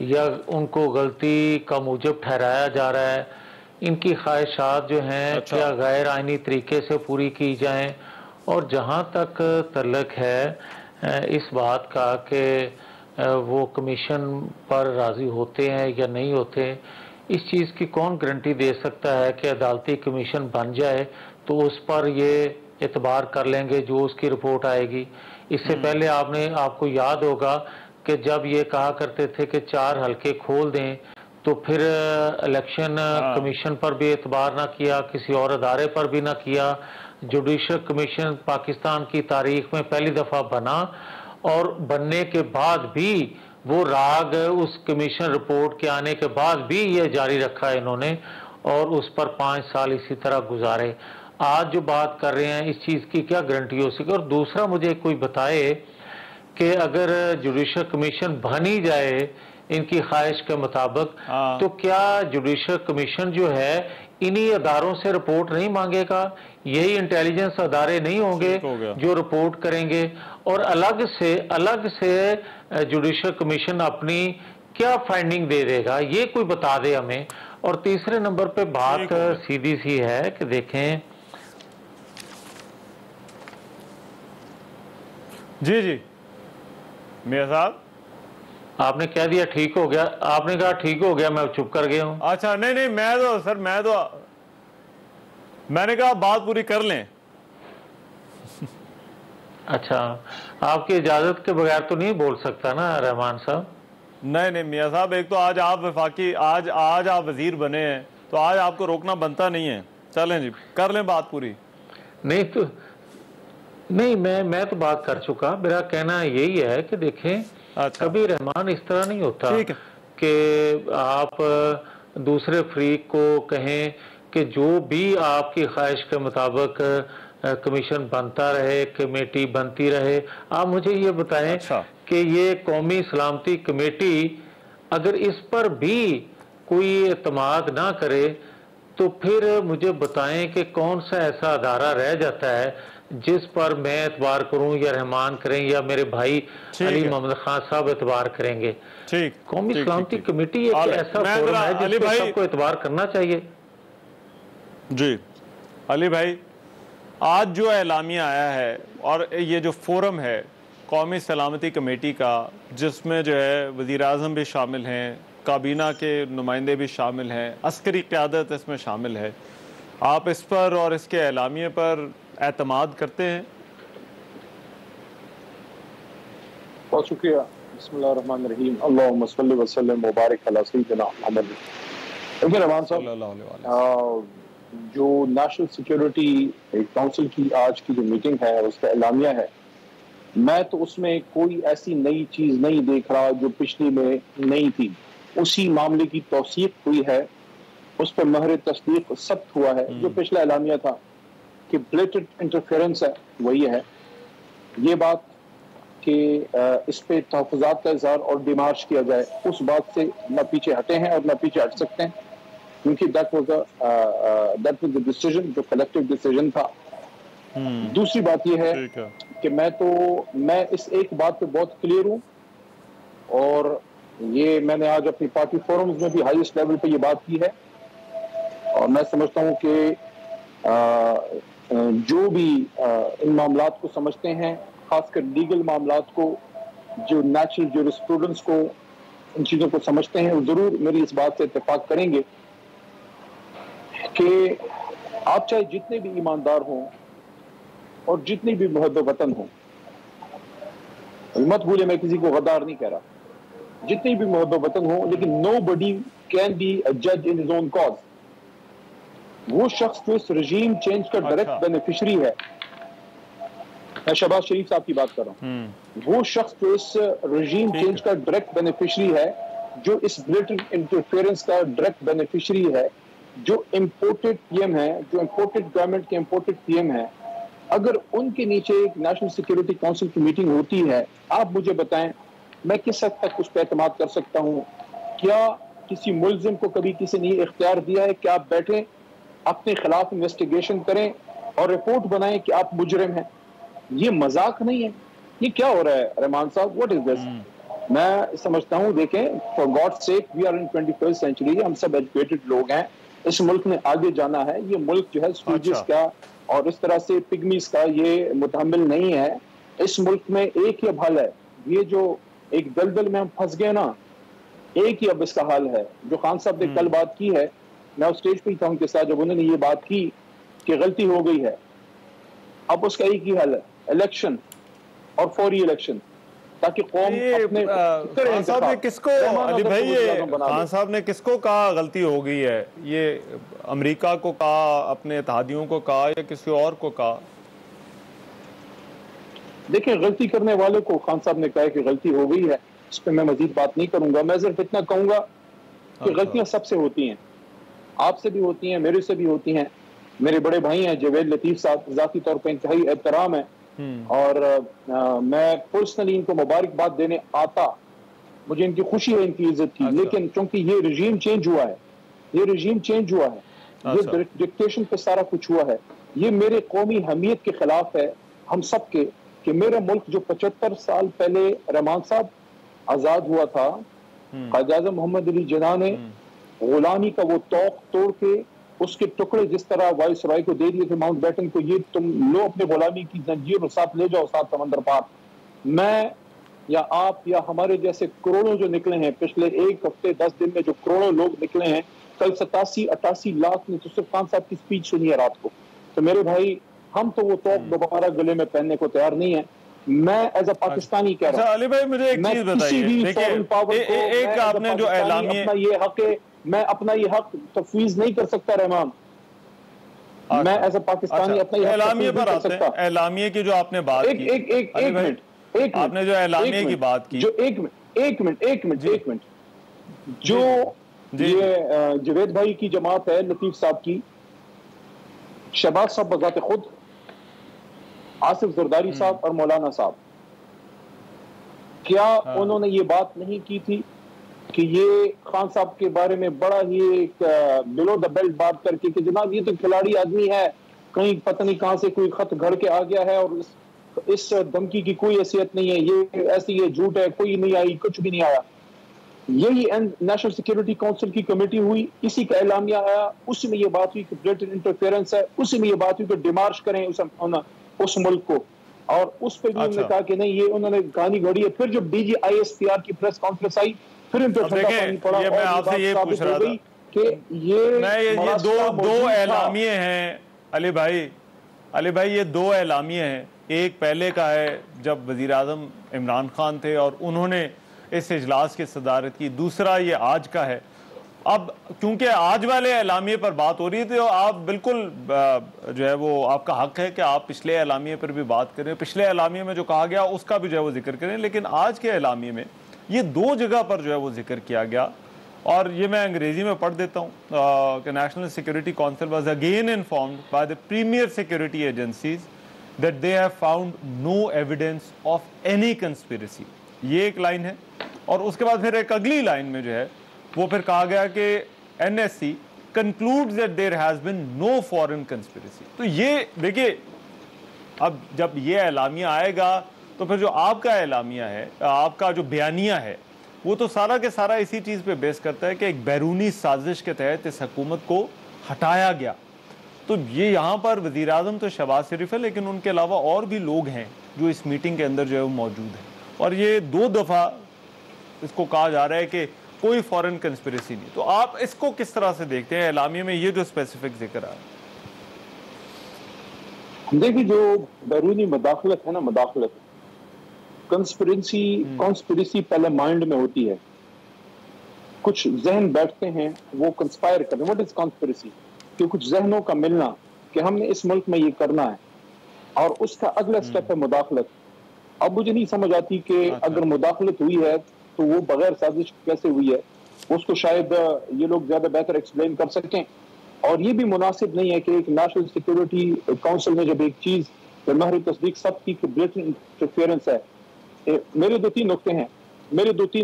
یا ان کو غلطی کا موجب ٹھہرایا جا رہا ہے، ان کی خواہشات جو ہیں کیا غیر آئینی طریقے سے پوری کی جائیں، اور جہاں تک تعلق ہے اس بات کا کہ وہ کمیشن پر راضی ہوتے ہیں یا نہیں ہوتے، اس چیز کی کون گارنٹی دے سکتا ہے کہ عدالتی کمیشن بن جائے تو اس پر یہ اعتبار کر لیں گے جو اس کی رپورٹ آئے گی۔ اس سے پہلے آپ کو یاد ہوگا کہ جب یہ کہا کرتے تھے کہ 4 حلقے کھول دیں تو پھر الیکشن کمیشن پر بھی اعتبار نہ کیا، کسی اور ادارے پر بھی نہ کیا۔ جوڈیشل کمیشن پاکستان کی تاریخ میں پہلی دفعہ بنا، اور بننے کے بعد بھی وہ راگ اس کمیشن رپورٹ کے آنے کے بعد بھی یہ جاری رکھا ہے انہوں نے، اور اس پر 5 سال اسی طرح گزارے۔ آج جو بات کر رہے ہیں اس چیز کی کیا گارنٹی ہو سکے؟ اور دوسرا مجھے کوئی بتائے کہ اگر جوڈیشل کمیشن بن ہی جائے ان کی خواہش کے مطابق تو کیا جوڈیشل کمیشن جو ہے انہی اداروں سے رپورٹ نہیں مانگے گا؟ یہی انٹیلیجنس ادارے نہیں ہوں گے جو رپورٹ کریں گے؟ اور الگ سے جوڈیشل کمیشن اپنی کیا فائنڈنگ دے گا؟ یہ کوئی بتا دے ہمیں۔ اور تیسرے نمبر پہ بات سیدھی سی ہے کہ دیکھیں، جی میاں صاحب آپ نے کہہ دیا ٹھیک ہو گیا، آپ نے کہا ٹھیک ہو گیا، میں چپ کر گیا ہوں۔ اچھا نہیں میں نے کہا بات پوری کر لیں۔ اچھا، آپ کی اجازت کے بغیر تو نہیں بول سکتا نا رحمان صاحب؟ نہیں میاں صاحب، ایک تو آج آپ وفاقی آج آپ وزیر بنے ہیں تو آج آپ کو روکنا بنتا نہیں ہے۔ چلیں جی کر لیں بات پوری۔ نہیں میں تو بات کر چکا۔ میرا کہنا یہی ہے کہ دیکھیں کبھی رحمان اس طرح نہیں ہوتا کہ آپ دوسرے فریق کو کہیں کہ جو بھی آپ کی خواہش کے مطابق کمیشن بنتا رہے، کمیٹی بنتی رہے۔ آپ مجھے یہ بتائیں کہ یہ قومی سلامتی کمیٹی اگر اس پر بھی کوئی اعتماد نہ کرے تو پھر مجھے بتائیں کہ کون سا ایسا ادارہ رہ جاتا ہے جس پر میں اعتبار کروں یا رحمان کریں یا میرے بھائی علی محمد خان صاحب اعتبار کریں گے؟ قومی سلامتی کمیٹی ایک ایسا فورم ہے جس پر سب کو اعتبار کرنا چاہیے۔ جی علی بھائی، آج جو اعلامیہ آیا ہے اور یہ جو فورم ہے قومی سلامتی کمیٹی کا، جس میں جو ہے وزیر اعظم بھی شامل ہیں، کابینہ کے نمائندے بھی شامل ہیں، عسکری قیادت اس میں شامل ہے، آپ اس پر اور اس کے اعلامیے پر اعتماد کرتے ہیں؟ بہت شکریہ۔ بسم اللہ الرحمن الرحیم، اللہم صلی وسلم مبارک علی سیدنا محمد۔ دیکھیں رحمان صاحب، جو نیشنل سیکیورٹی کونسل کی آج کی جو میٹنگ ہے اس کا اعلامیہ ہے، میں تو اس میں کوئی ایسی نئی چیز نہیں دیکھ رہا جو پچھلی میں نہیں تھی۔ اسی معاملے کی توثیق ہوئی ہے، اس پر مہر تصدیق ثبت ہوا ہے۔ جو پچھلا اعلامیہ تھا کہ بلیٹنٹ انٹرفیرنس ہے، وہی ہے۔ یہ بات کہ اس پہ تحفظات کا اظہار اور ڈیمارش کیا جائے، اس بات سے نہ پیچھے ہٹے ہیں اور نہ پیچھے ہٹ سکتے ہیں، کیونکہ دیٹ واز the decision، جو کلیکٹیو ڈیسیژن تھا۔ دوسری بات یہ ہے کہ میں اس ایک بات پہ بہت کلیئر ہوں، اور یہ میں نے آج اپنی پارٹی فورمز میں بھی ہائیسٹ لیول پہ یہ بات کی ہے، اور میں سمجھتا ہوں کہ جو بھی ان معاملات کو سمجھتے ہیں، خاص کر لیگل معاملات کو، جو نیچرل جورسپروڈنس کو، ان چیزوں کو سمجھتے ہیں، وہ ضرور میری اس بات سے اتفاق کریں گے کہ آپ چاہے جتنے بھی ایماندار ہوں اور جتنی بھی محب وطن ہوں، مت بھولے میں کسی کو غدار نہیں کہہ رہا، جتنی بھی محب وطن ہوں، لیکن nobody can be a judge in his own cause۔ وہ شخص جو اس رجیم چینج کا ڈائریکٹ بینیفیشری ہے، میں شہباز شریف صاحب کی بات کر رہا ہوں، وہ شخص جو اس رجیم چینج کا ڈائریکٹ بینیفیشری ہے، جو اس بلیٹنٹ انٹرفیئرنس کا ڈائریکٹ بینیفیشری ہے، جو امپورٹڈ پی ایم ہے، جو امپورٹڈ گورنمنٹ کے امپورٹڈ پی ایم ہے، اگر ان کے نیچے ایک نیشنل سیکیورٹی کونسل کی میٹنگ ہوتی ہے، آپ مجھے بتائیں میں کس حد تک اس پہ اعتماد کر سکتا ہوں؟ کیا کسی ملزم کو کبھی کسی نے اختیار دیا ہے کہ آپ بیٹھیں، اپنے خلاف انویسٹیگیشن کریں اور رپورٹ بنائیں کہ آپ مجرم ہیں؟ یہ مذاق نہیں ہے، یہ کیا ہو رہا ہے رحمان صاحب؟ What is this? میں سمجھتا ہوں دیکھیں for God sake we are in 21st century, ہم سب ایجوکیٹڈ لوگ ہیں، اس ملک نے آگے جانا ہے، یہ ملک جو ہے سٹوجز کا اور اس طرح سے پگمیز کا یہ متحمل نہیں ہے. اس ملک میں ایک ہی اب حل ہے، یہ جو ایک دلدل میں ہم پھنس گئے نا، ایک ہی اب اس کا حل ہے. جو خان صاحب نے کل بات کی ہے، میں اس سٹیج پہ ہی تھا ان کے ساتھ جب انہوں نے یہ بات کی کہ غلطی ہو گئی ہے، اب اس کا ایک ہی حل ہے، الیکشن اور فوری الیکشن، تاکہ قوم اپنے خان صاحب نے کس کو علی بھائی خان صاحب نے کس کو کہا غلطی ہو گئی ہے؟ یہ امریکہ کو کہا، اپنے اتحادیوں کو کہا، یا کسی اور کو کہا؟ دیکھیں غلطی کرنے والے کو خان صاحب نے کہا کہ غلطی ہو گئی ہے، اس پہ میں مزید بات نہیں کروں گا. میں صرف اتنا کہوں گا کہ غلطیاں سب سے ہوتی ہیں، آپ سے بھی ہوتی ہیں، میرے سے بھی ہوتی ہیں. میرے بڑے بھائی ہیں جاوید لطیف صاحب، ذاتی طور پہ انتہائی احترام ہے، اور میں پرسنلی ان کو مبارکباد دینے آتا، مجھے ان کی خوشی ہے ان کی عزت کی. لیکن چونکہ یہ رجیم چینج ہوا ہے، یہ ڈکٹیشن پہ سارا کچھ ہوا ہے، یہ میرے قومی حمیت کے خلاف ہے، ہم سب کے، کہ میرا ملک جو 75 سال پہلے رحمان صاحب آزاد ہوا تھا، قائد اعظم محمد علی جناح نے غلامی کا وہ توق توڑ کے اس کے ٹکڑے جس طرح وائس رائے کو دے دیے تھے ماؤنٹ بیٹن کو، یہ تم لو اپنے غلامی کی زنجیر اور ساتھ لے جاؤ ساتھ سمندر پار. میں یا آپ یا ہمارے جیسے کروڑوں جو نکلے ہیں پچھلے ایک ہفتے 10 دن میں، جو کروڑوں لوگ نکلے ہیں، کل 87-88 لاکھ نے تو صرف خان صاحب کی سپیچ سنی ہے رات کو. تو میرے بھائی ہم تو وہ توق دوبارہ گلے میں پہننے کو تیار نہیں ہیں. میں ایز اے پاکستانی کہہ رہا ہوں، علی بھائی مجھے ایک چیز بتائیے، ایک آپ نے جو اعلامیہ اپنا یہ حق ہے، میں اپنا یہ حق تفویض نہیں کر سکتا رحمان، میں ایز اے پاکستانی اپنا یہ حق اعلامیہ پر آتے ہیں. اعلامیہ کی جو آپ نے بات کی، ایک منٹ آپ نے جو اعلامیہ کی بات کی، جو ایک منٹ جو یہ جاوید بھائی کی جماعت ہے، لطیف صاحب کی، شہباز صاحب بذات خود، آصف زرداری صاحب اور مولانا صاحب، کیا انہوں نے یہ بات نہیں کی تھی کہ یہ خان صاحب کے بارے میں بڑا ہی ایک بلو دا بیلٹ بات کر کے کہ جناب یہ تو کھلاڑی آدمی ہے، کہیں پتہ نہیں کہاں سے کوئی خط گھڑ کے آ گیا ہے اور اس دھمکی کی کوئی حیثیت نہیں ہے، یہ ایسی ہے، جھوٹ ہے، کوئی نہیں آئی، کچھ بھی نہیں آیا. یہی نیشنل سیکیورٹی کونسل کی کمیٹی ہوئی، اسی کا اعلامیہ آیا، اسی میں یہ بات ہوئی کہ بلیٹنٹ انٹرفیئرنس ہے، اسی میں یہ بات ہوئی کہ ڈیمارش کریں اس ملک کو، اور اس پہ بھی انہوں نے کہا کہ نہیں، یہ انہوں نے کہانی گھڑی ہے. پھر جب DGISPR کی پریس کانفرنس آئی، پھر ان پہ ٹھنڈا پانی پڑا، میں آپ سے یہ پوچھ رہا تھا کہ یہ دو اعلامیے ہیں علی بھائی، یہ دو اعلامیے ہیں. ایک پہلے کا ہے جب وزیر اعظم عمران خان تھے اور انہوں نے اس اجلاس کی صدارت کی، دوسرا یہ آج کا ہے. اب کیونکہ آج والے اعلامیے پر بات ہو رہی تھی، آپ بالکل جو ہے وہ آپ کا حق ہے کہ آپ پچھلے اعلامیے پر بھی بات کریں، پچھلے اعلامیے میں جو کہا گیا اس کا بھی جو ہے وہ ذکر کریں، لیکن آج کے اعلامیے میں یہ دو جگہ پر جو ہے وہ ذکر کیا گیا، اور یہ میں انگریزی میں پڑھ دیتا ہوں کہ national security council was again informed by the premier security agencies that they have found no evidence of any conspiracy. یہ ایک لائن ہے، اور اس کے بعد پھر ایک اگلی لائن میں جو ہے وہ پھر کہا گیا کہ NSC concludes that there has been no foreign conspiracy. تو یہ دیکھیے، اب جب یہ اعلامیہ آئے گا تو پھر جو آپ کا اعلامیہ ہے، آپ کا جو بیانیہ ہے، وہ تو سارا کے سارا اسی چیز پہ بیس کرتا ہے کہ ایک بیرونی سازش کے تحت اس حکومت کو ہٹایا گیا. تو یہ یہاں پر وزیر اعظم تو شہباز شریف ہے، لیکن ان کے علاوہ اور بھی لوگ ہیں جو اس میٹنگ کے اندر جو ہے وہ موجود ہیں، اور یہ 2 دفعہ اس کو کہا جا رہا ہے کہ کوئی فورن کنسپریسی نہیں. تو آپ اس کو کس طرح سے دیکھتے ہیں اعلامیہ میں یہ جو اسپیسیفک ذکر آ رہا ہے؟ دیکھیں، جو بیرونی مداخلت ہے نا، مداخلت کنسپریسی پہلے مائنڈ میں ہوتی ہے، کچھ ذہن بیٹھتے ہیں وہ کنسپائر کرتے ہیں. What is conspiracy? کہ کچھ ذہنوں کا ملنا کہ ہم نے اس ملک میں یہ کرنا ہے، اور اس کا اگلا سٹیپ ہے مداخلت. اب مجھے نہیں سمجھ آتی کہ اگر مداخلت ہوئی ہے تو وہ بغیر سازش کیسے ہوئی ہے، اس کو شاید یہ لوگ زیادہ بہتر ایکسپلین کر سکیں. اور یہ بھی مناسب نہیں ہے کہ ایک نیشنل سیکورٹی کونسل میں جب ایک چیز مہر تصدیق سب کی بلیٹنٹ انٹرفیئرنس ہے. میرے 2-3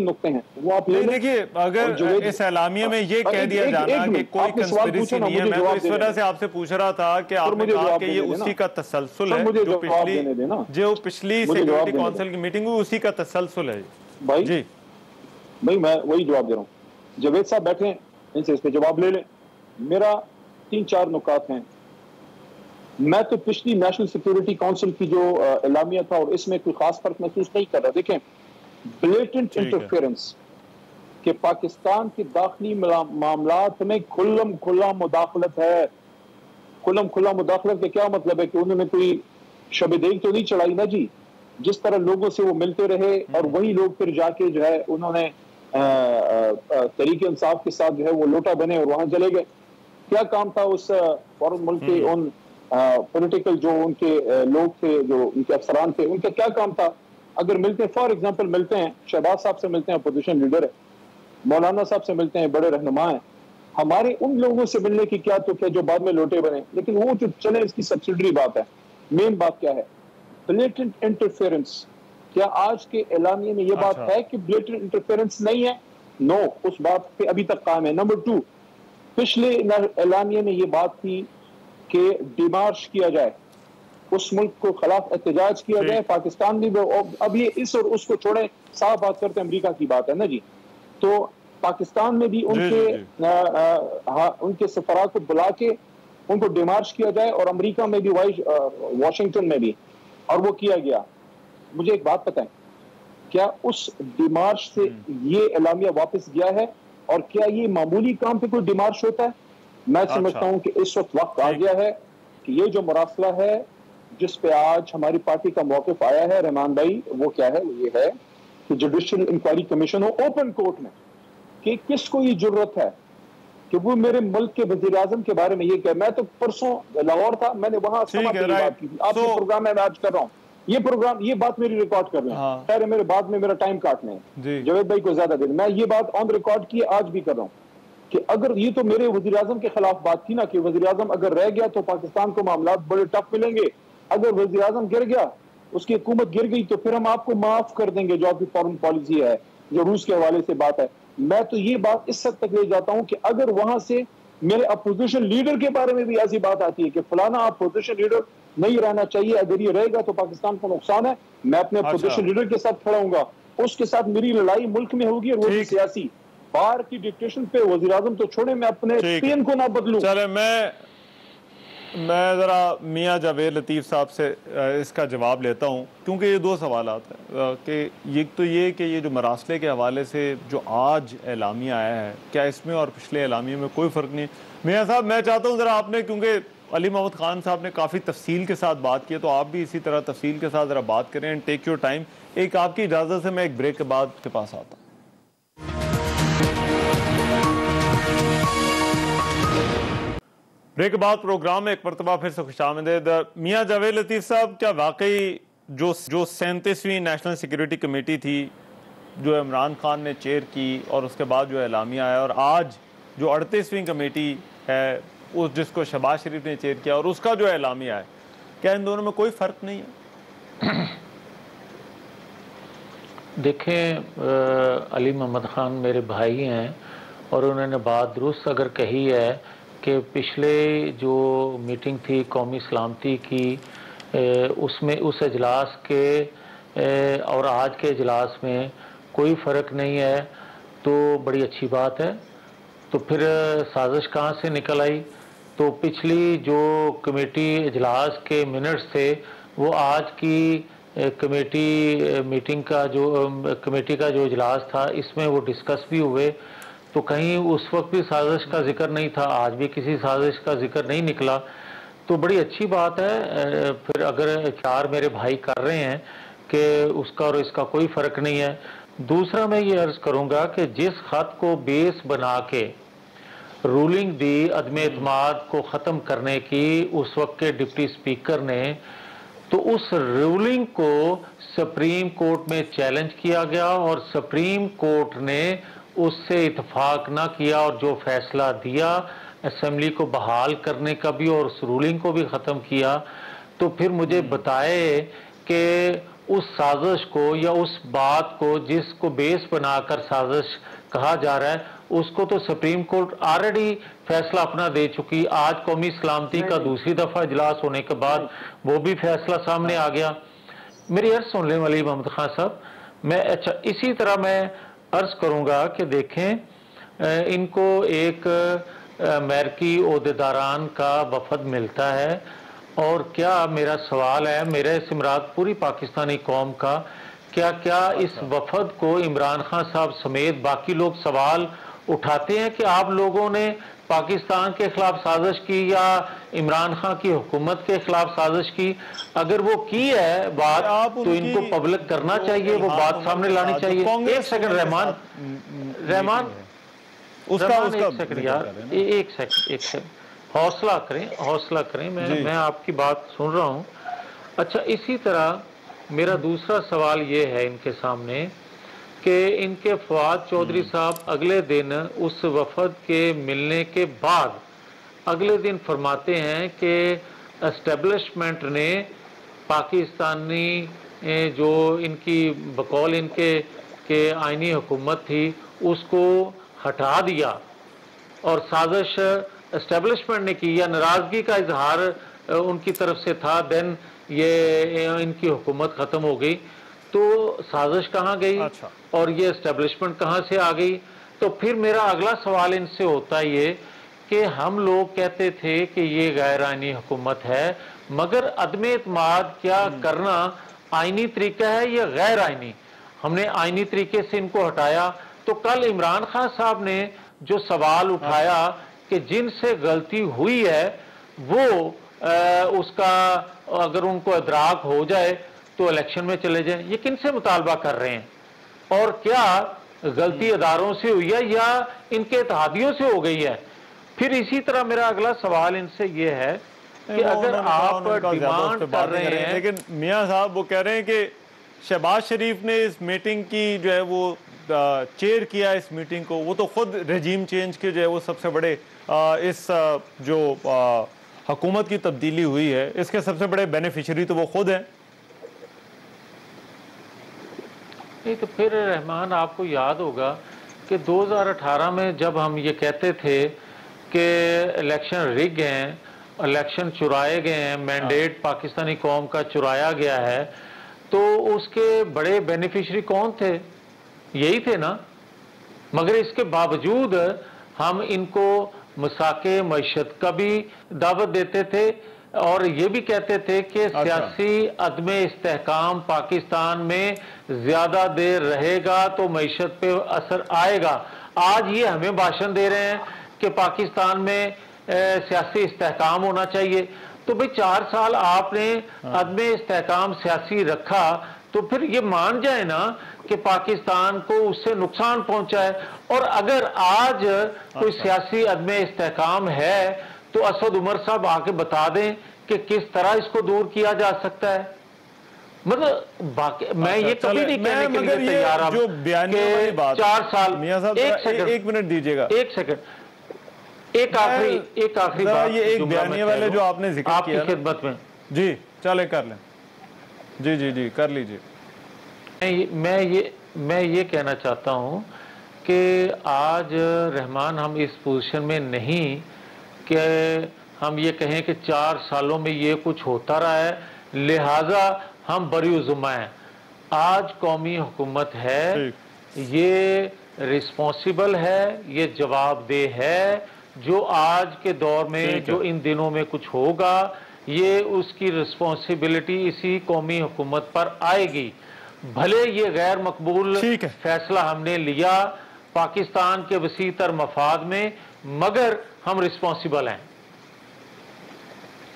نقطے ہیں وہ آپ لے لیں. دیکھیے، اگر اس اعلامیہ میں یہ کہہ دیا جانا کہ کوئی کنسپریسی نہیں ہے، میں تو اس وجہ سے آپ سے پوچھ رہا تھا کہ آپ نے کہا کہ یہ اسی کا تسلسل ہے جو پچھلی سیکورٹی کونسل کی میٹنگ ہوئی، اسی کا تسلسل ہے. بھائی جی بھائی میں وہی جواب دے رہا ہوں. جاوید صاحب بیٹھے ہیں, ان سے اس پہ جواب لے لیں. میرا 3-4 نکات ہیں. میں تو پچھلی نیشنل سیکیورٹی کونسل کی جو اعلامیہ تھا اور اس میں کوئی خاص فرق محسوس نہیں کر رہا. دیکھیں, بلیٹنٹ انٹرفیئرنس کہ پاکستان کے داخلی معاملات میں کھلم کھلا مداخلت ہے. کھلم کھلا مداخلت کا کیا مطلب ہے کہ انہوں نے کوئی شب دیگ تو نہیں چڑھائی نا جی. جس طرح لوگوں سے وہ ملتے رہے اور وہی لوگ پھر جا کے جو ہے انہوں نے تحریک انصاف کے ساتھ جو ہے وہ لوٹا بنے اور وہاں چلے گئے. کیا کام تھا اس فورن ملک کے ان پولیٹیکل جو ان کے لوگ تھے, جو ان کے افسران تھے, ان کا کیا کام تھا؟ اگر ملتے ہیں, فار ایگزامپل ملتے ہیں شہباز صاحب سے, ملتے ہیں اپوزیشن لیڈر ہے, مولانا صاحب سے ملتے ہیں, بڑے رہنما ہیں. ہمارے ان لوگوں سے ملنے کی کیا تو کیا جو بعد میں لوٹے بنے. لیکن وہ جو چلے اس کی سبسیڈری بات ہے. مین بات کیا ہے؟ Blatant interference. کیا آج کے اعلامیے میں یہ بات ہے کہ بلیٹنٹ انٹرفیئرنس نہیں ہے؟ نو, اس بات پہ ابھی تک قائم ہے. نمبر 2, پچھلے اعلامیے میں یہ بات تھی کہ ڈیمارش کیا جائے, اس ملک کو خلاف احتجاج کیا جائے. پاکستان بھی اب یہ اس اور اس کو چھوڑیں, صاف بات کرتے ہیں, امریکہ کی بات ہے نا جی. تو پاکستان میں بھی ان کے سفراء کو بلا کے ان کو ڈیمارش کیا جائے, اور امریکہ میں بھی, واشنگٹن میں بھی, اور وہ کیا گیا. مجھے ایک بات بتائیں, کیا اس ڈیمارش سے یہ اعلامیہ واپس گیا ہے؟ اور کیا یہ معمولی کام پہ کوئی ڈیمارش ہوتا ہے؟ میں سمجھتا ہوں کہ اس وقت آ گیا ہے کہ یہ جو مراسلہ ہے جس پہ آج ہماری پارٹی کا موقف آیا ہے رحمان بھائی, وہ کیا ہے؟ وہ یہ ہے کہ جوڈیشل انکوائری کمیشن ہو اوپن کورٹ میں. کہ کس کو یہ ضرورت ہے کہ وہ میرے ملک کے وزیر اعظم کے بارے میں یہ کہ میں تو پرسوں لاہور تھا, میں نے وہاں بات کی تھی. آپ کے پروگرام میں آج کر رہا ہوں, یہ پروگرام, یہ بات میری ریکارڈ کر لیں. خیر میرے بعد میں میرا ٹائم کاٹنا ہے, جاوید بھائی کو زیادہ دیر, میں یہ بات آن ریکارڈ کی, آج بھی کر رہا ہوں کہ اگر یہ تو میرے وزیر اعظم کے خلاف بات تھی نا کہ وزیر اعظم اگر رہ گیا تو پاکستان کو معاملات بڑے ٹف ملیں گے. اگر وزیر اعظم گر گیا, اس کی حکومت گر گئی, تو پھر ہم آپ کو معاف کر دیں گے, جو آپ کی فارن پالیسی ہے, جو روس کے حوالے سے بات ہے. میں تو یہ بات اس حد تک لے جاتا ہوں کہ اگر وہاں سے میرے اپوزیشن لیڈر کے بارے میں بھی ایسی بات آتی ہے کہ فلانا اپوزیشن لیڈر نہیں رہنا چاہیے, اگر یہ رہے گا تو پاکستان کو نقصان ہے, میں اپنے اپوزیشن لیڈر کے ساتھ کھڑا ہوں گا. اس کے ساتھ میری لڑائی ملک میں ہوگی, اور وہ بھی سیاسی. باہر کی ڈکٹیشن پہ وزیر اعظم تو چھوڑے, میں اپنے پین کو نہ بدلوں. چلے میں ذرا میاں جاوید لطیف صاحب سے اس کا جواب لیتا ہوں, کیونکہ یہ 2 سوالات ہیں. کہ ایک تو یہ کہ یہ جو مراسلے کے حوالے سے جو آج اعلامیہ آیا ہے, کیا اس میں اور پچھلے اعلامیے میں کوئی فرق نہیں؟ میاں صاحب میں چاہتا ہوں ذرا آپ نے, کیونکہ علی محمد خان صاحب نے کافی تفصیل کے ساتھ بات کی ہے, تو آپ بھی اسی طرح تفصیل کے ساتھ ذرا بات کریں. And take your time. ایک آپ کی اجازت سے میں ایک بریک کے بعد کے پاس آتا ہوں. بریک کے بعد پروگرام میں ایک مرتبہ پھر سے خوش آمدید. میاں جاوید لطیف صاحب, کیا واقعی جو 37ویں نیشنل سیکیورٹی کمیٹی تھی جو عمران خان نے چیئر کی, اور اس کے بعد جو اعلامیہ آیا, اور آج جو 38ویں کمیٹی ہے جس کو شہباز شریف نے چیئر کیا, اور اس کا جو اعلامیہ ہے, کیا ان دونوں میں کوئی فرق نہیں ہے؟ دیکھیں, علی محمد خان میرے بھائی ہیں, اور انہوں نے بات درست اگر کہی ہے کہ پچھلے جو میٹنگ تھی قومی سلامتی کی, اس میں اس اجلاس کے اور آج کے اجلاس میں کوئی فرق نہیں ہے, تو بڑی اچھی بات ہے. تو پھر سازش کہاں سے نکل آئی؟ تو پچھلی جو کمیٹی اجلاس کے منٹس تھے وہ آج کی کمیٹی میٹنگ کا کمیٹی کا جو اجلاس تھا اس میں وہ ڈسکس بھی ہوئے. تو کہیں اس وقت بھی سازش کا ذکر نہیں تھا, آج بھی کسی سازش کا ذکر نہیں نکلا, تو بڑی اچھی بات ہے. پھر اگر اقرار میرے بھائی کر رہے ہیں کہ اس کا اور اس کا کوئی فرق نہیں ہے. دوسرا میں یہ عرض کروں گا کہ جس خط کو بیس بنا کے رولنگ دی عدم اعتماد کو ختم کرنے کی اس وقت کے ڈپٹی سپیکر نے, تو اس رولنگ کو سپریم کورٹ میں چیلنج کیا گیا, اور سپریم کورٹ نے اس سے اتفاق نہ کیا, اور جو فیصلہ دیا اسمبلی کو بحال کرنے کا بھی اور اس رولنگ کو بھی ختم کیا. تو پھر مجھے بتائے کہ اس سازش کو یا اس بات کو جس کو بیس بنا کر سازش کہا جا رہا ہے, اس کو تو سپریم کورٹ آلریڈی فیصلہ اپنا دے چکی. آج قومی سلامتی کا دوسری دفعہ اجلاس ہونے کے بعد وہ بھی فیصلہ سامنے آ گیا. میری عرض سن لیں علی محمد خان صاحب, میں اچھا اسی طرح میں عرض کروں گا کہ دیکھیں ان کو ایک امریکی عہدیداران کا وفد ملتا ہے، اور کیا میرا سوال ہے، میرے سے مراد پوری پاکستانی قوم کا، کیا اس وفد کو عمران خان صاحب سمیت باقی لوگ سوال اٹھاتے ہیں کہ آپ لوگوں نے پاکستان کے خلاف سازش کی یا عمران خان کی حکومت کے خلاف سازش کی؟ اگر وہ کی ہے بات تو ان کو پبلک کرنا چاہیے، وہ بات سامنے لانی چاہیے۔ ایک سیکنڈ رحمان ایک سیکنڈ یار، ایک سیکنڈ حوصلہ کریں، میں آپ کی بات سن رہا ہوں۔ اچھا، اسی طرح میرا دوسرا سوال یہ ہے ان کے سامنے کہ ان کے فواد چودھری صاحب اگلے دن اس وفد کے ملنے کے بعد اگلے دن فرماتے ہیں کہ اسٹیبلشمنٹ نے پاکستانی جو ان کی بقول ان کے آئینی حکومت تھی اس کو ہٹا دیا، اور سازش اسٹیبلشمنٹ نے کی یا ناراضگی کا اظہار ان کی طرف سے تھا، دین یہ ان کی حکومت ختم ہو گئی۔ تو سازش کہاں گئی اور یہ اسٹیبلشمنٹ کہاں سے آ گئی؟ تو پھر میرا اگلا سوال ان سے ہوتا یہ کہ ہم لوگ کہتے تھے کہ یہ غیر آئینی حکومت ہے، مگر عدم اعتماد کیا کرنا آئینی طریقہ ہے یا غیر آئینی؟ ہم نے آئینی طریقے سے ان کو ہٹایا، تو کل عمران خان صاحب نے جو سوال اٹھایا کہ جن سے غلطی ہوئی ہے وہ اس کا اگر ان کو ادراک ہو جائے تو الیکشن میں چلے جائیں، یہ کن سے مطالبہ کر رہے ہیں؟ اور کیا غلطی اداروں سے ہوئی ہے یا ان کے اتحادیوں سے ہو گئی ہے؟ پھر اسی طرح میرا اگلا سوال ان سے یہ ہے کہ اگر آپ ڈیمانڈ کر رہے ہیں، لیکن میاں صاحب وہ کہہ رہے ہیں کہ شہباز شریف نے اس میٹنگ کی جو ہے وہ چیئر کیا اس میٹنگ کو، وہ تو خود رجیم چینج کے جو ہے وہ سب سے بڑے اس جو حکومت کی تبدیلی ہوئی ہے اس کے سب سے بڑے بینیفیشری تو وہ خود ہیں۔ نہیں تو پھر رحمان آپ کو یاد ہوگا کہ 2018 میں جب ہم یہ کہتے تھے کہ الیکشن رگ ہیں، الیکشن چرائے گئے ہیں، مینڈیٹ پاکستانی قوم کا چرایا گیا ہے، تو اس کے بڑے بینیفیشری کون تھے؟ یہی تھے نا۔ مگر اس کے باوجود ہم ان کو مساق معیشت کا بھی دعوت دیتے تھے اور یہ بھی کہتے تھے کہ سیاسی عدم استحکام پاکستان میں زیادہ دیر رہے گا تو معیشت پہ اثر آئے گا۔ آج یہ ہمیں بھاشن دے رہے ہیں کہ پاکستان میں سیاسی استحکام ہونا چاہیے۔ تو بھئی 4 سال آپ نے عدم استحکام سیاسی رکھا تو پھر یہ مان جائے نا کہ پاکستان کو اس سے نقصان پہنچا ہے، اور اگر آج کوئی سیاسی عدم استحکام ہے تو اسد عمر صاحب آ کے بتا دیں کہ کس طرح اس کو دور کیا جا سکتا ہے۔ مطلب میں یہ کبھی نہیں کہنے کے لیے تیار ہوں کہ 4 سال۔ ایک منٹ دیجیے گا، ایک سیکنڈ، ایک آخری بات، یہ ایک بیانیے والے جو آپ نے ذکر کیا آپ کی خدمت میں، جی چلے کر لیں، جی کر لیجئے۔ میں یہ کہنا چاہتا ہوں کہ آج رحمان ہم اس پوزیشن میں نہیں کہ ہم یہ کہیں کہ 4 سالوں میں یہ کچھ ہوتا رہا ہے لہٰذا ہم بری ذمہ ہیں۔ آج قومی حکومت ہے، یہ رسپانسیبل ہے، یہ جواب دہ ہے، جو آج کے دور میں جو ان دنوں میں کچھ ہوگا یہ اس کی رسپانسیبلٹی اسی قومی حکومت پر آئے گی۔ بھلے یہ غیر مقبول فیصلہ ہم نے لیا پاکستان کے وسیع تر مفاد میں، مگر ہم رسپانسیبل ہیں۔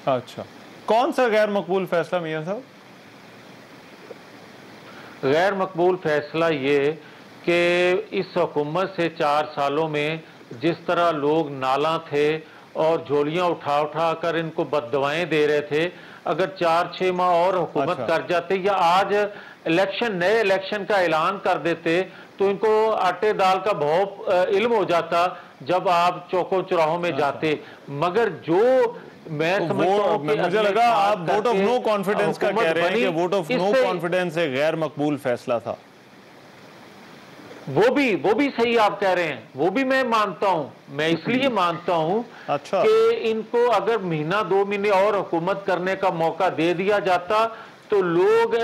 اچھا، کون سا غیر مقبول فیصلہ میاں صاحب؟ غیر مقبول فیصلہ یہ کہ اس حکومت سے 4 سالوں میں جس طرح لوگ نالاں تھے اور جھولیاں اٹھا کر ان کو بد دعائیں دے رہے تھے، اگر 4-6 ماہ اور حکومت کر جاتے یا آج نئے الیکشن کا اعلان کر دیتے تو ان کو آٹے دال کا بہت علم ہو جاتا جب آپ چوکوں چراہوں میں جاتے۔ مگر جو میں سمجھتا ہوں کہ مجھے لگا آپ ووٹ آف نو کانفیڈنس کا کہہ رہے ہیں کہ ووٹ آف نو کانفیڈنس ایک غیر مقبول فیصلہ تھا۔ وہ بھی صحیح آپ کہہ رہے ہیں، وہ بھی میں مانتا ہوں، میں اس لیے مانتا ہوں کہ ان کو اگر مہینہ 2 مہینے اور حکومت کرنے کا موقع دے دیا جاتا تو لوگ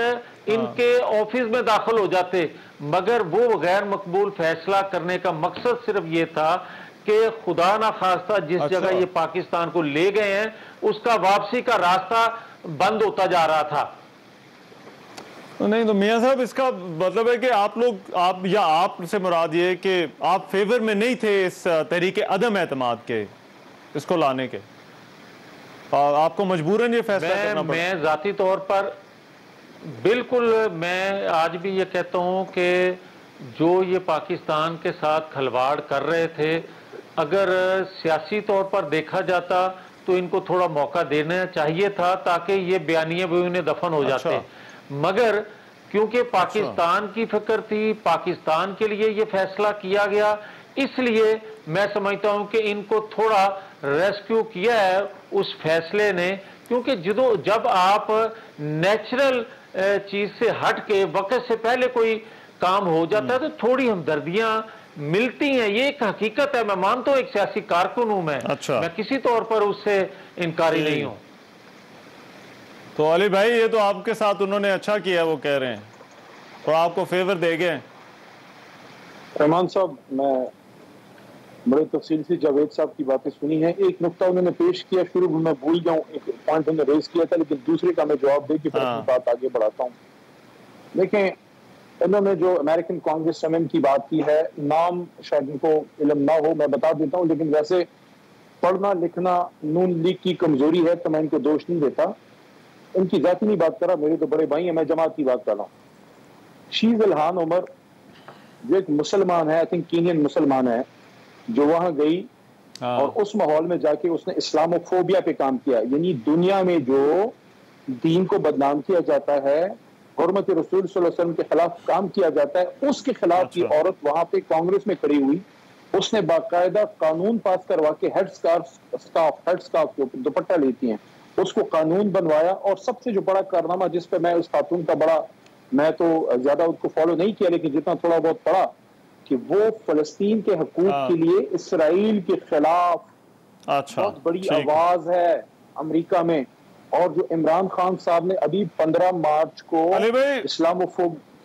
ان کے آفس میں داخل ہو جاتے، مگر وہ غیر مقبول فیصلہ کرنے کا مقصد صرف یہ تھا کہ خدا نہ خواستہ جس جگہ یہ پاکستان کو لے گئے ہیں اس کا واپسی کا راستہ بند ہوتا جا رہا تھا. نہیں تو میاں صاحب اس کا مطلب ہے کہ آپ سے مراد یہ کہ آپ فیور میں نہیں تھے اس تحریک عدم اعتماد کے اس کو لانے کے, آپ کو مجبوراً یہ فیصلہ کرنا پڑا. میں ذاتی طور پر بالکل میں آج بھی یہ کہتا ہوں کہ جو یہ پاکستان کے ساتھ کھلواڑ کر رہے تھے, اگر سیاسی طور پر دیکھا جاتا تو ان کو تھوڑا موقع دینا چاہیے تھا تاکہ یہ بیانیے بھی انہیں دفن ہو جاتے. مگر کیونکہ پاکستان کی فکر تھی, پاکستان کے لیے یہ فیصلہ کیا گیا, اس لیے میں سمجھتا ہوں کہ ان کو تھوڑا ریسکیو کیا ہے اس فیصلے نے, کیونکہ جب آپ نیچرل چیز سے ہٹ کے وقت سے پہلے کوئی کام ہو جاتا ہے تو تھوڑی ہمدردیاں ملتی ہیں. یہ ایک حقیقت ہے, میں مانتا ہوں ایک سیاسی کارکن ہوں میں کسی طور پر اس سے انکاری نہیں ہوں. تو علی بھائی یہ تو آپ کے ساتھ انہوں نے اچھا کیا وہ کہہ رہے ہیں اور آپ کو فیور دے گئے. رحمان صاحب میں بڑے تفصیل سے جاوید صاحب کی باتیں سنی ہیں. ایک نقطہ انہوں نے پیش کیا شروع میں بھول جاؤں, ایک پوائنٹ انہوں نے ریز کیا تھا, لیکن دوسرے کا میں جواب دے کے پھر اپنی بات آگے بڑھاتا ہوں. دیکھیں انہوں نے جو امریکن کانگریس ویمن کی بات کی ہے, نام شاید ان کو علم نہ ہو, میں بتا دیتا ہوں, لیکن ویسے پڑھنا لکھنا نون لیگ کی کمزوری ہے تو میں ان کو دوش نہیں دیتا. ان کی ذاتی نہیں بات کر رہا, میرے تو بڑے بھائی ہیں, میں جماعت کی بات کر رہا ہوں. شیز الہان عمر جو ایک مسلمان ہے, آئی تھنک کینین مسلمان ہے, جو وہاں گئی اور اس ماحول میں جا کے اس نے اسلاموفوبیا پہ کام کیا. یعنی دنیا میں جو دین کو بدنام کیا جاتا ہے, حرمت رسول صلی اللہ علیہ وسلم کے خلاف کام کیا جاتا ہے, اس کے خلاف یہ عورت وہاں پہ کانگریس میں کھڑی ہوئی. اس نے باقاعدہ قانون پاس کروا کے ہیڈ سکارف کے اوپر دوپٹہ لیتی ہیں, اس کو قانون بنوایا. اور سب سے جو بڑا کارنامہ جس پہ میں اس خاتون کا میں تو زیادہ اس کو فالو نہیں کیا لیکن جتنا تھوڑا بہت پڑھا, کہ وہ فلسطین کے حقوق کے لیے اسرائیل کے خلاف بہت بڑی آواز ہے امریکہ میں. اور جو عمران خان صاحب نے ابھی 15 مارچ کو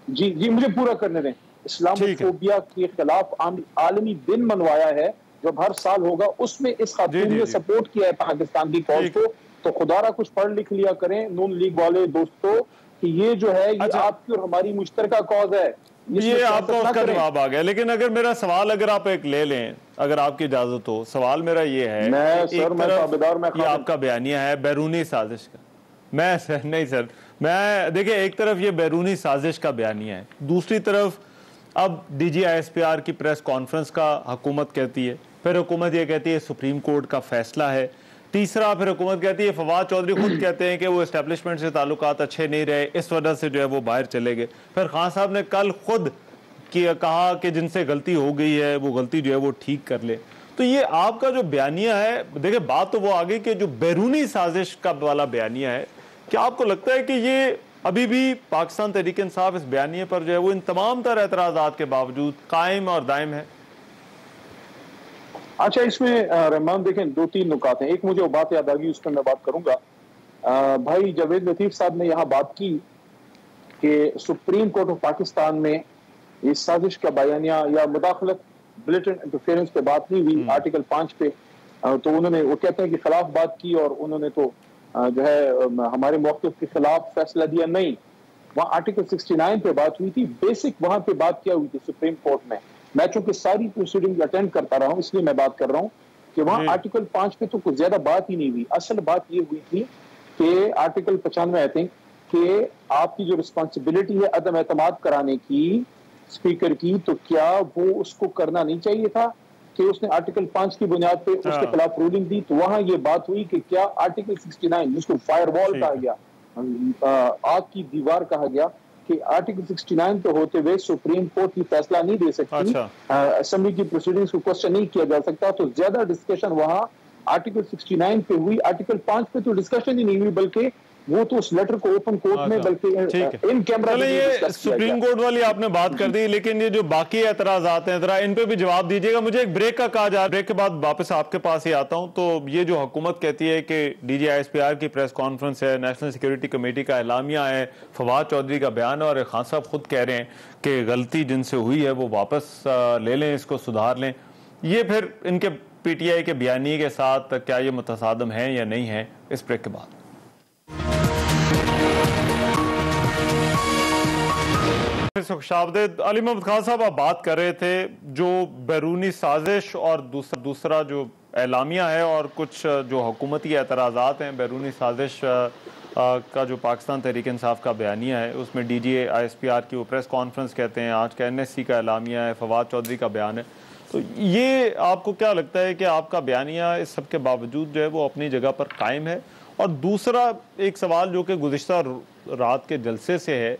جی مجھے پورا کرنے دیں, اسلاموفوبیا کے خلاف عالمی دن منوایا ہے جو ہر سال ہوگا, اس میں اس خاتون نے سپورٹ کیا ہے پاکستان کی فوج کو. تو خدا را کچھ پڑھ لکھ لیا کریں نون لیگ والے دوستو کہ یہ جو ہے یہ آپ کی اور ہماری مشترکہ کاز ہے. یہ آپ کا اس کا جواب آ گیا, لیکن اگر میرا سوال اگر آپ ایک لے لیں, اگر آپ کی اجازت ہو, سوال میرا یہ ہے یہ آپ کا بیانیہ ہے بیرونی سازش کا. میں دیکھیں ایک طرف یہ بیرونی سازش کا بیانیہ ہے, دوسری طرف اب D G I S P R کی پریس کانفرنس کا حکومت کہتی ہے, پھر حکومت یہ کہتی ہے سپریم کورٹ کا فیصلہ ہے, تیسرا پھر حکومت کہتی ہے فواد چودھری خود کہتے ہیں کہ وہ اسٹیبلشمنٹ سے تعلقات اچھے نہیں رہے, اس وجہ سے جو ہے وہ باہر چلے گئے. پھر خان صاحب نے کل خود کہا کہ جن سے غلطی ہو گئی ہے وہ غلطی جو ہے وہ ٹھیک کر لے. تو یہ آپ کا جو بیانیہ ہے, دیکھیں بات تو وہ آگئی کہ جو بیرونی سازش کا والا بیانیہ ہے, کیا آپ کو لگتا ہے کہ یہ ابھی بھی پاکستان تحریک انصاف اس بیانیے پر جو ہے وہ ان تمام تر اعتراضات کے باوجود قائم اور دائم ہے؟ اچھا اس میں رحمان دیکھیں 2-3 نکات ہیں. ایک مجھے وہ بات یاد آ گئی, اس پہ میں بات کروں گا. بھائی جاوید لطیف صاحب نے یہاں بات کی کہ سپریم کورٹ آف پاکستان میں اس سازش کا بیانیہ یا مداخلت بلیٹنٹ انٹرفیئرنس پہ بات نہیں ہوئی, آرٹیکل 5 پہ. تو انہوں نے وہ کہتے ہیں کہ خلاف بات کی اور انہوں نے تو جو ہے ہمارے موقف کے خلاف فیصلہ دیا. نہیں, وہاں آرٹیکل 69 پہ بات ہوئی تھی. بیسک وہاں پہ بات کیا ہوئی تھی سپریم کورٹ میں, میں چونکہ ساری پروسیڈنگ اٹینڈ کرتا رہا ہوں اس لیے میں بات کر رہا ہوں کہ وہاں آرٹیکل 5 پہ تو کچھ زیادہ بات ہی نہیں ہوئی. اصل بات یہ ہوئی تھی کہ آرٹیکل 95 آئی تھنک کہ آپ کی جو رسپانسبلٹی ہے عدم اعتماد کرانے کی اسپیکر کی, تو کیا وہ اس کو کرنا نہیں چاہیے تھا کہ اس نے آرٹیکل 5 کی بنیاد پہ اس کے خلاف رولنگ دی. تو وہاں یہ بات ہوئی کہ کیا آرٹیکل 69 جس کو فائر وال کہا گیا, آگ کی دیوار کہا گیا, کہ آرٹیکل 69 پہ ہوتے ہوئے سپریم کورٹ کی فیصلہ نہیں دے سکتی, اسمبلی کی پروسیڈنگز کو کوسچن نہیں کیا جا سکتا. تو زیادہ ڈسکشن وہاں آرٹیکل 69 پہ ہوئی. آرٹیکل 5 پہ تو ڈسکشن ہی نہیں ہوئی, بلکہ وہ تو اس لیٹر کو اوپن کورٹ میں بلکہ ان کیمرہ یہ سپریم کورٹ والی آپ نے بات کر دی، لیکن یہ جو باقی اعتراضات ہیں ذرا ان پہ بھی جواب دیجیے گا. مجھے ایک بریک کا کہا جا، بریک کے بعد واپس آپ کے پاس ہی آتا ہوں. تو یہ جو حکومت کہتی ہے کہ D G I S P R کی پریس کانفرنس ہے، نیشنل سیکیورٹی کمیٹی کا اعلامیہ ہے، فواد چودھری کا بیان ہے، اور خان صاحب خود کہہ رہے ہیں کہ غلطی جن سے ہوئی ہے وہ واپس لے لیں، اس کو سدھار لیں. یہ پھر ان کے پی ٹی آئی کے بیانیے کے ساتھ کیا یہ متصادم ہیں یا نہیں ہیں؟ اس بریک کے بعد. خوش آمدید. علی محمد خان صاحب، آپ بات کر رہے تھے جو بیرونی سازش اور دوسرا جو اعلامیہ ہے اور کچھ جو حکومتی اعتراضات ہیں. بیرونی سازش کا جو پاکستان تحریک انصاف کا بیانیہ ہے، اس میں D G I S P R کی وہ پریس کانفرنس کہتے ہیں، آج کا این ایس سی کا اعلامیہ ہے، فواد چودھری کا بیان ہے. تو یہ آپ کو کیا لگتا ہے کہ آپ کا بیانیہ اس سب کے باوجود جو ہے وہ اپنی جگہ پر قائم ہے؟ اور دوسرا ایک سوال جو کہ گزشتہ رات کے جلسے سے ہے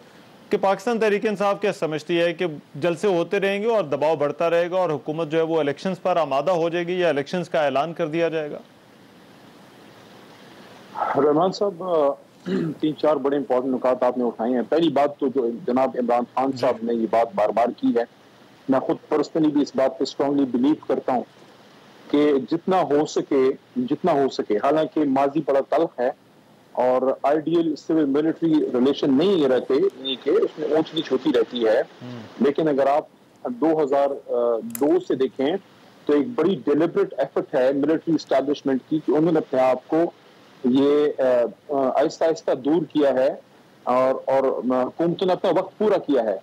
کہ پاکستان تحریک انصاف کیا سمجھتی ہے کہ جلسے ہوتے رہیں گے اور دباؤ بڑھتا رہے گا اور حکومت جو ہے وہ الیکشنز پر آمادہ ہو جائے گی یا الیکشنز کا اعلان کر دیا جائے گا؟ رحمان صاحب، 3-4 بڑے امپورٹنٹ نکات آپ نے اٹھائے ہیں. پہلی بات تو جو جناب عمران خان صاحب نے یہ بات بار بار کی ہے، میں خود پرسنلی بھی اس بات پہ اسٹرانگلی بلیو کرتا ہوں کہ جتنا ہو سکے، حالانکہ ماضی بڑا تلخ ہے اور آئیڈیل سول ملٹری ریلیشن نہیں رہتے، یعنی کہ اس میں اونچ نیچ ہوتی رہتی ہے، لیکن اگر آپ 2002 سے دیکھیں تو ایک بڑی ڈیلیبریٹ ایفرٹ ہے ملٹری اسٹیبلشمنٹ کی کہ انہوں نے اپنے آپ کو یہ آہستہ آہستہ دور کیا ہے اور حکومتوں نے اپنا وقت پورا کیا ہے.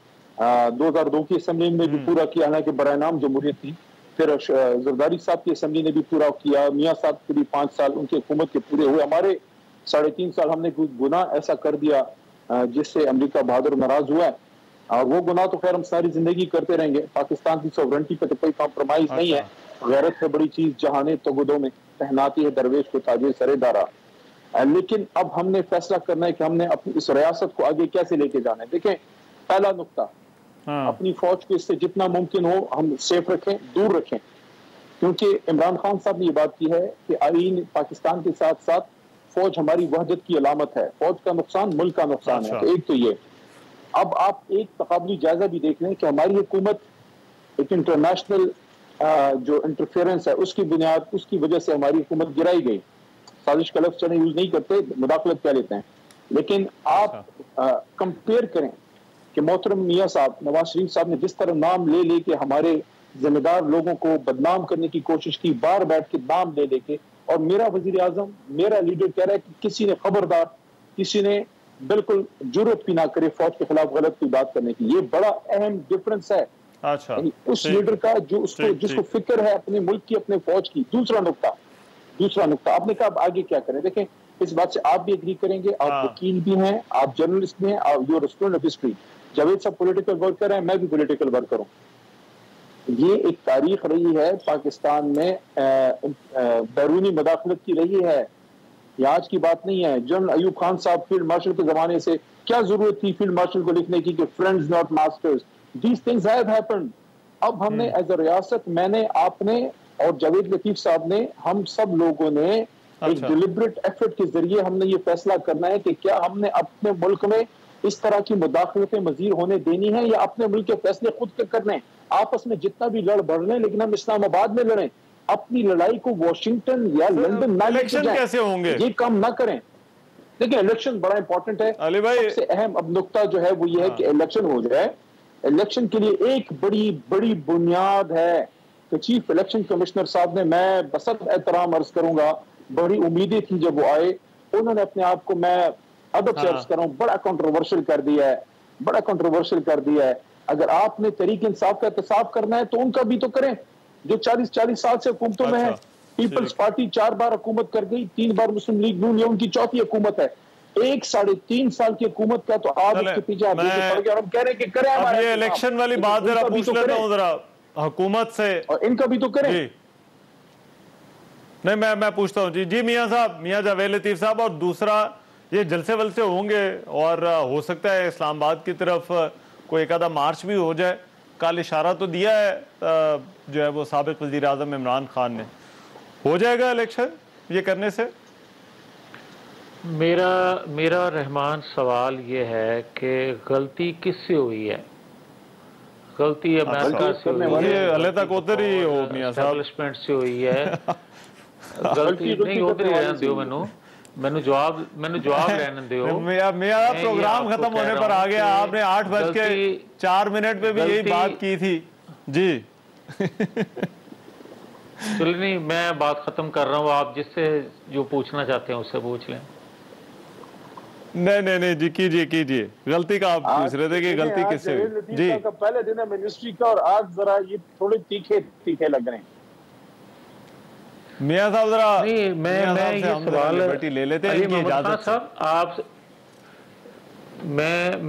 2002 کی اسمبلی نے بھی پورا کیا، حالانکہ برائے نام جمہوریت تھی. پھر زرداری صاحب کی اسمبلی نے بھی پورا کیا، میاں صاحب کے بھی 5 سال ان کی حکومت کے پورے ہوئے. ہمارے 3.5 سال ہم نے کوئی گناہ ایسا کر دیا جس سے امریکہ بہادر ناراض ہوا ہے، اور وہ گناہ تو خیر ہم ساری زندگی کرتے رہیں گے. پاکستان کی سوورنٹی پہ تو کوئی کمپرومائز نہیں ہے. غیرت ہے بڑی چیز جہانے تگدوں میں، پہناتی ہے درویش کو تاج سر دارا. لیکن اب ہم نے فیصلہ کرنا ہے کہ ہم نے اپنی اس ریاست کو آگے کیسے لے کے جانا ہے. دیکھیں، پہلا نقطہ، اپنی فوج کو اس سے جتنا ممکن ہو ہم سیف رکھیں، دور رکھیں، کیونکہ عمران خان صاحب نے یہ بات کی ہے کہ آئین پاکستان کے ساتھ ساتھ فوج ہماری وحدت کی علامت ہے، فوج کا نقصان ملک کا نقصان ہے. تو ایک تو یہ. اب آپ ایک تقابلی جائزہ بھی دیکھ لیں کہ ہماری حکومت ایک انٹرنیشنل جو انٹرفیئرنس ہے اس کی بنیاد، اس کی وجہ سے ہماری حکومت گرائی گئی. سازش کا لفظ چلیں یوز نہیں کرتے، مداخلت کیا لیتے ہیں. لیکن آپ کمپیئر کریں کہ محترم میاں صاحب، نواز شریف صاحب نے جس طرح نام لے لے کے ہمارے ذمہ دار لوگوں کو بدنام کرنے کی کوشش کی، بار بیٹھ کے نام لے لے کے، اور میرا وزیر اعظم، میرا لیڈر کہہ رہا ہے کہ کسی نے خبردار، کسی نے بالکل جرأت بھی نہ کرے فوج کے خلاف غلط کوئی بات کرنے کی. یہ بڑا اہم ڈفرنس ہے اس لیڈر کا جو جس کو فکر ہے اپنے ملک کی، اپنے فوج کی. دوسرا نقطہ آپ نے کہا اب آگے کیا کریں. دیکھیں، اس بات سے آپ بھی ایگری کریں گے، آپ وکیل بھی ہیں، آپ جرنلسٹ بھی ہیں، آپ you are student of history. Javed صاحب پولیٹیکل ورکر ہیں، میں بھی پولیٹیکل ورکر ہوں. یہ ایک تاریخ رہی ہے پاکستان میں، بیرونی مداخلت کی رہی ہے، یہ آج کی بات نہیں ہے. جنرل ایوب خان صاحب فیلڈ مارشل کے زمانے سے کیا ضرورت تھی فیلڈ مارشل کو لکھنے کی کہ friends not masters, these things have happened. اب ہم نے ایز اے ریاست، میں نے، آپ نے اور جاوید لطیف صاحب نے، ہم سب لوگوں نے ایک ڈیلیبریٹ ایفرٹ کے ذریعے ہم نے یہ فیصلہ کرنا ہے کہ کیا ہم نے اپنے ملک میں اس طرح کی مداخلتیں مزید ہونے دینی ہیں یا اپنے ملک کے فیصلے خود کرنے ہیں. آپس میں جتنا بھی لڑ بڑھ لیں، لیکن ہم اسلام آباد میں لڑیں. اپنی لڑائی کو واشنگٹن یا لندن نہ لے کے جائیں. کیسے ہوں گے؟ یہ کام نہ کریں. دیکھیں، الیکشن بڑا امپورٹنٹ ہے. سب سے اہم اب نقطہ جو ہے وہ یہ ہے کہ الیکشن ہو جائے. الیکشن کے لیے ایک بڑی بنیاد ہے کہ چیف الیکشن کمشنر صاحب نے، میں بسط احترام عرض کروں گا، بڑی امیدیں تھی جب وہ آئے، انہوں نے اپنے آپ کو، میں ادب سے عرض کر رہا ہوں، بڑا کنٹروورشل کر دیا ہے. اگر آپ نے تحریک انصاف کا احتساب کرنا ہے تو ان کا بھی تو کریں جو 40 سال سے حکومتوں میں ہے. پیپلز پارٹی 4 بار حکومت کر گئی، 3 بار مسلم لیگ نون، یہ ان کی 4تھی حکومت ہے. 3.5 سال کی حکومت کا تو آپ اس کے پیچھے آپ دیکھیں پڑ گیا، اور ہم کہہ رہے ہیں کہ کریں. اب یہ الیکشن والی بات ذرا پوچھ لیتا ہوں ذرا حکومت سے، اور ان کا بھی تو کریں. نہیں، میں پوچھتا ہوں. جی میاں صاحب، میاں جاوید لطیف صاحب. اور دوسرا، یہ جلسے ولسے ہوں گے اور ہو سکتا ہے اسلام آباد کی طرف کوئی ایک آدھا مارچ بھی ہو جائے. کل اشارہ تو دیا ہے جو ہے وہ سابق وزیر اعظم عمران خان نے. ہو جائے گا الیکشن یہ کرنے سے؟ میرا رحمان سوال یہ ہے کہ غلطی کس سے ہوئی ہے؟ غلطی امریکہ سے ہوئی ہے، اللہ تک ادھر ہی ہو میاں صاحب، اسٹیبلشمنٹ سے ہوئی ہے، غلطی نہیں ادھر ہی رہنے دیو، مینو جواب لینے دیو۔ میرا پروگرام ختم ہونے پر آ گیا، آپ نے 8:04 پہ بھی یہی بات کی تھی جی۔ چلے نہیں، میں بات ختم کر رہا ہوں، آپ جس سے جو پوچھنا چاہتے ہیں اس سے پوچھ لیں۔ نہیں جی، کیجئے غلطی کا آپ پوچھ رہے تھے کہ غلطی کس سے ہوئی جی۔ پہلے دن ہے منسٹری کا اور آج ذرا یہ تھوڑے تیکھے لگ رہے ہیں میاں صاحب، ذرا نہیں میں یہ سوال لے لیتے ہیں علی محمد خان صاحب آپ،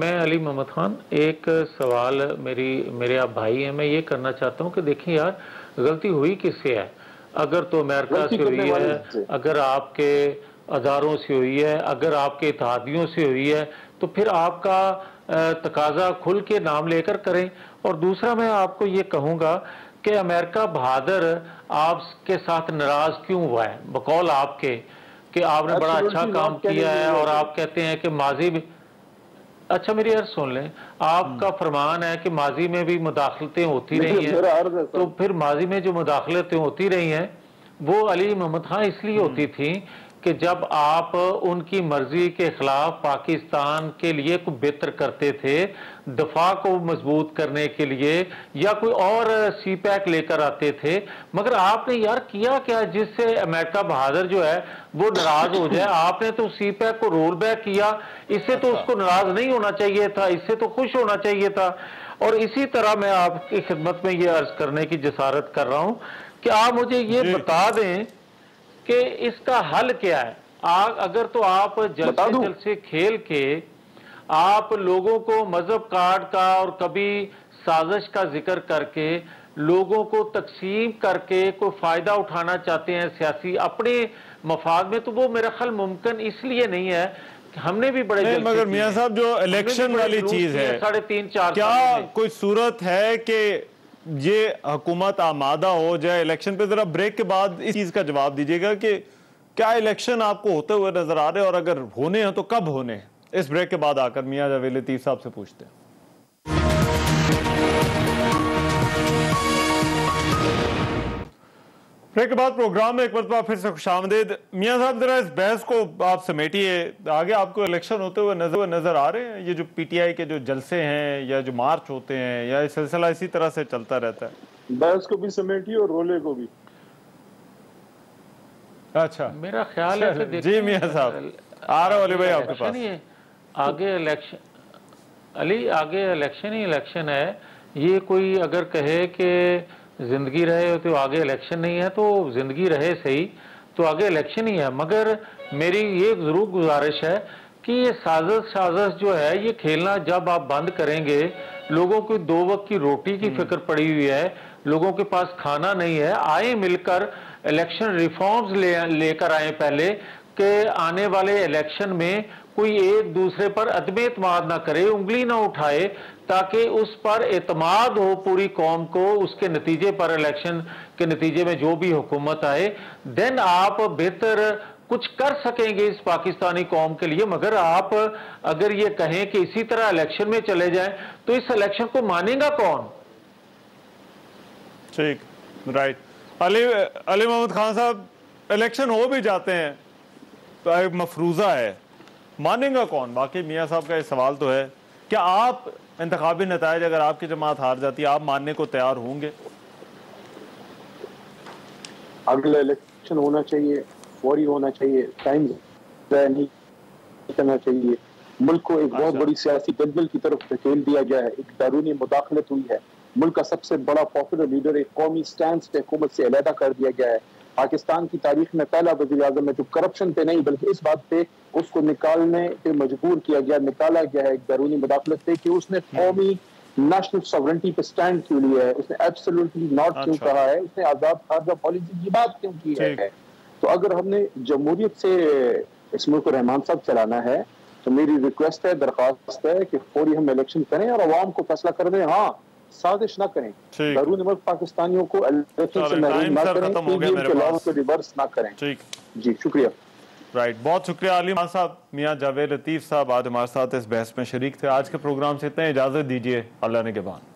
میں علی محمد خان ایک سوال میرے آپ بھائی ہیں، میں یہ کرنا چاہتا ہوں کہ دیکھیں یار غلطی ہوئی کس سے ہے؟ اگر تو امریکہ سے ہوئی ہے، اگر آپ کے اداروں سے ہوئی ہے، اگر آپ کے اتحادیوں سے ہوئی ہے، تو پھر آپ کا تقاضا کھل کے نام لے کر کریں۔ اور دوسرا میں آپ کو یہ کہوں گا کہ امریکہ بہادر آپ کے ساتھ ناراض کیوں ہوا ہے بقول آپ کے کہ آپ نے بڑا اچھا کام کیا ہے، اور آپ کہتے ہیں کہ ماضی میں، اچھا میری عرض سن لیں، آپ کا فرمان ہے کہ ماضی میں بھی مداخلتیں ہوتی رہی ہیں، تو پھر ماضی میں جو مداخلتیں ہوتی رہی ہیں وہ علی محمد خان اس لیے ہوتی تھیں کہ جب آپ ان کی مرضی کے خلاف پاکستان کے لیے کوئی بہتر کرتے تھے، دفاع کو مضبوط کرنے کے لیے، یا کوئی اور سی پیک لے کر آتے تھے، مگر آپ نے یار کیا کیا جس سے امریکہ بہادر جو ہے وہ ناراض ہو جائے؟ آپ نے تو سی پیک کو رول بیک کیا، اس سے تو اس کو ناراض نہیں ہونا چاہیے تھا، اس سے تو خوش ہونا چاہیے تھا۔ اور اسی طرح میں آپ کی خدمت میں یہ عرض کرنے کی جسارت کر رہا ہوں کہ آپ مجھے یہ بتا دیں کہ اس کا حل کیا ہے؟ اگر تو آپ جلسے کھیل کے آپ لوگوں کو مذہب کارڈ کا اور کبھی سازش کا ذکر کر کے لوگوں کو تقسیم کر کے کوئی فائدہ اٹھانا چاہتے ہیں سیاسی اپنے مفاد میں، تو وہ میرا خیال ممکن اس لیے نہیں ہے کہ ہم نے بھی بڑے جلسے، مگر میاں صاحب جو الیکشن والی چیز ہے، 3.5-4 کیا کوئی صورت ہے کہ یہ حکومت آمادہ ہو جائے الیکشن پہ؟ ذرا بریک کے بعد اس چیز کا جواب دیجیے گا کہ کیا الیکشن آپ کو ہوتے ہوئے نظر آ رہے ہیں، اور اگر ہونے ہیں تو کب ہونے ہیں؟ اس بریک کے بعد آ کر میاں جاوید لطیف صاحب سے پوچھتے ہیں۔ بریک کے بعد پروگرام میں ایک مرتبہ پھر سے خوش آمدید۔ میاں صاحب ذرا اس بحث کو آپ سمیٹیے، آگے آپ کو الیکشن ہوتے ہوئے نظر آ رہے ہیں؟ یہ جو پی ٹی آئی کے جو جلسے ہیں یا جو مارچ ہوتے ہیں، یا یہ سلسلہ اسی طرح سے چلتا رہتا ہے؟ بحث کو بھی سمیٹیے اور رولے کو بھی۔ اچھا میرا خیال ہے کہ جی میاں صاحب آ رہا ہوں علی بھائی آپ کے پاس۔ آگے الیکشن علی، آگے الیکشن ہی الیکشن ہے۔ یہ کوئی اگر کہے کہ زندگی رہے تو آگے الیکشن نہیں ہے، تو زندگی رہے صحیح، تو آگے الیکشن ہی ہے۔ مگر میری یہ ضرور گزارش ہے کہ یہ سازش جو ہے یہ کھیلنا جب آپ بند کریں گے، لوگوں کو 2 وقت کی روٹی کی فکر پڑی ہوئی ہے، لوگوں کے پاس کھانا نہیں ہے، آئیں مل کر الیکشن ریفارمز لے کر آئیں پہلے، کہ آنے والے الیکشن میں کوئی ایک دوسرے پر عدم اعتماد نہ کرے، انگلی نہ اٹھائے، تاکہ اس پر اعتماد ہو پوری قوم کو، اس کے نتیجے پر، الیکشن کے نتیجے میں جو بھی حکومت آئے، دین آپ بہتر کچھ کر سکیں گے اس پاکستانی قوم کے لیے۔ مگر آپ اگر یہ کہیں کہ اسی طرح الیکشن میں چلے جائیں تو اس الیکشن کو مانے گا کون؟ ٹھیک، رائٹ۔ علی محمد خان صاحب، الیکشن ہو بھی جاتے ہیں تو ایک مفروضہ ہے، مانے گا کون؟ باقی میاں صاحب کا یہ سوال تو ہے، کیا آپ انتخابی نتائج اگر آپ کی جماعت ہار جاتی ہے آپ ماننے کو تیار ہوں گے؟ اگلا الیکشن ہونا چاہیے، فوری ہونا چاہیے، ٹائم ضائع نہیں کرنا چاہیے۔ ملک کو ایک بہت بڑی سیاسی دلدل کی طرف دھکیل دیا گیا ہے، ایک بیرونی مداخلت ہوئی ہے، ملک کا سب سے بڑا پاپولر لیڈر ایک قومی سٹینڈ پہ حکومت سے علیحدہ کر دیا گیا ہے۔ پاکستان کی تاریخ میں پہلا وزیر اعظم ہے جو کرپشن پہ نہیں بلکہ اس بات پہ اس کو نکالنے پہ مجبور کیا گیا، نکالا گیا ہے ایک بیرونی مداخلت پہ، کہ اس نے قومی نیشنل سوورنٹی پہ سٹینڈ کیوں لیا ہے، اس نے ایبسولوٹلی ناٹ کیوں کہا ہے، اس نے آزاد خارجہ پالیسی کی بات کیوں کی ہے۔ تو اگر ہم نے جمہوریت سے اس ملک کو رحمان صاحب چلانا ہے تو میری ریکویسٹ ہے، درخواست ہے کہ فوری ہم الیکشن کریں اور عوام کو فیصلہ کر دیں، ہاں سازش نہ کریں، بیرون ملک پاکستانیوں کو الیکشن سے محروم نہ کریں، پی ڈی ایم کے لاؤ کو ریورس نہ کریں۔ جی شکریہ۔ رائٹ، بہت شکریہ علی خان صاحب. میاں جاوید لطیف صاحب آج ہمارے ساتھ اس بحث میں شریک تھے. آج کے پروگرام سے اتنے اجازت دیجیے. اللہ نگہبان.